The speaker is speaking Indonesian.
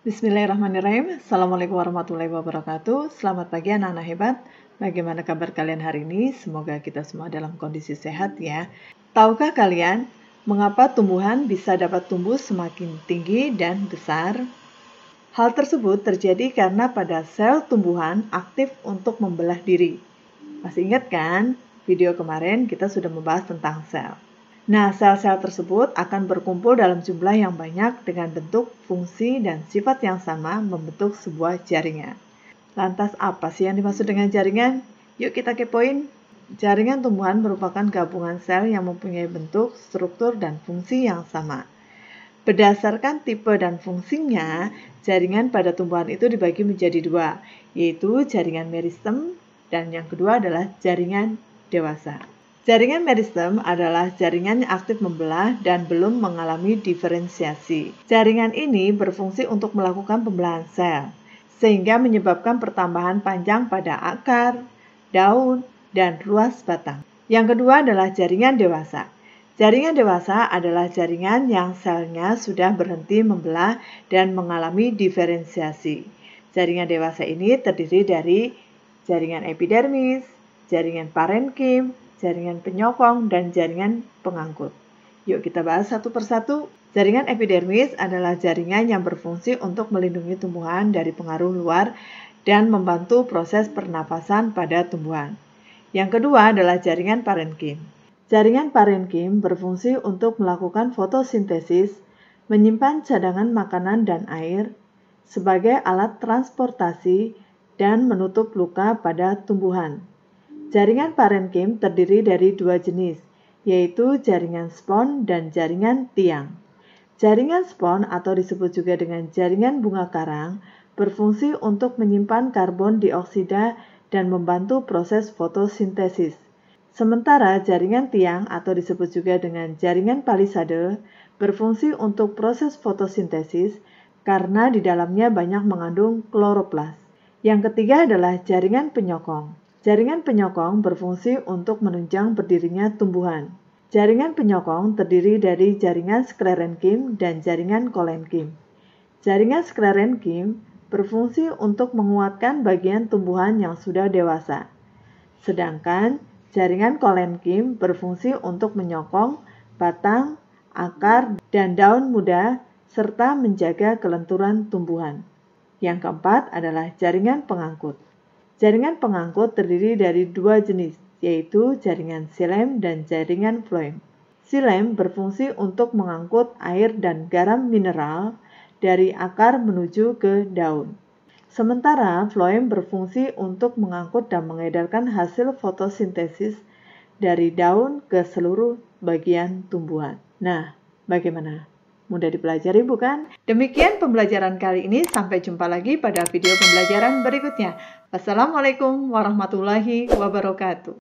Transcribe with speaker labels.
Speaker 1: Bismillahirrahmanirrahim. Assalamualaikum warahmatullahi wabarakatuh. Selamat pagi anak-anak hebat. Bagaimana kabar kalian hari ini? Semoga kita semua dalam kondisi sehat ya. Tahukah kalian mengapa tumbuhan bisa dapat tumbuh semakin tinggi dan besar? Hal tersebut terjadi karena pada sel tumbuhan aktif untuk membelah diri. Masih ingat kan? Video kemarin kita sudah membahas tentang sel. Nah, sel-sel tersebut akan berkumpul dalam jumlah yang banyak dengan bentuk, fungsi, dan sifat yang sama membentuk sebuah jaringan. Lantas apa sih yang dimaksud dengan jaringan? Yuk kita kepoin. Jaringan tumbuhan merupakan gabungan sel yang mempunyai bentuk, struktur, dan fungsi yang sama. Berdasarkan tipe dan fungsinya, jaringan pada tumbuhan itu dibagi menjadi dua, yaitu jaringan meristem dan yang kedua adalah jaringan dewasa. Jaringan meristem adalah jaringan yang aktif membelah dan belum mengalami diferensiasi. Jaringan ini berfungsi untuk melakukan pembelahan sel, sehingga menyebabkan pertambahan panjang pada akar, daun, dan ruas batang. Yang kedua adalah jaringan dewasa. Jaringan dewasa adalah jaringan yang selnya sudah berhenti membelah dan mengalami diferensiasi. Jaringan dewasa ini terdiri dari jaringan epidermis, jaringan parenkim, jaringan penyokong, dan jaringan pengangkut. Yuk kita bahas satu persatu. Jaringan epidermis adalah jaringan yang berfungsi untuk melindungi tumbuhan dari pengaruh luar dan membantu proses pernapasan pada tumbuhan. Yang kedua adalah jaringan parenkim. Jaringan parenkim berfungsi untuk melakukan fotosintesis, menyimpan cadangan makanan dan air sebagai alat transportasi, dan menutup luka pada tumbuhan. Jaringan parenkim terdiri dari dua jenis, yaitu jaringan spon dan jaringan tiang. Jaringan spon atau disebut juga dengan jaringan bunga karang berfungsi untuk menyimpan karbon dioksida dan membantu proses fotosintesis. Sementara jaringan tiang atau disebut juga dengan jaringan palisade berfungsi untuk proses fotosintesis karena di dalamnya banyak mengandung kloroplas. Yang ketiga adalah jaringan penyokong. Jaringan penyokong berfungsi untuk menunjang berdirinya tumbuhan. Jaringan penyokong terdiri dari jaringan sklerenkim dan jaringan kolenkim. Jaringan sklerenkim berfungsi untuk menguatkan bagian tumbuhan yang sudah dewasa. Sedangkan jaringan kolenkim berfungsi untuk menyokong batang, akar, dan daun muda serta menjaga kelenturan tumbuhan. Yang keempat adalah jaringan pengangkut. Jaringan pengangkut terdiri dari dua jenis, yaitu jaringan xilem dan jaringan floem. Xilem berfungsi untuk mengangkut air dan garam mineral dari akar menuju ke daun. Sementara floem berfungsi untuk mengangkut dan mengedarkan hasil fotosintesis dari daun ke seluruh bagian tumbuhan. Nah, bagaimana? Mudah dipelajari bukan? Demikian pembelajaran kali ini, sampai jumpa lagi pada video pembelajaran berikutnya. Wassalamualaikum warahmatullahi wabarakatuh.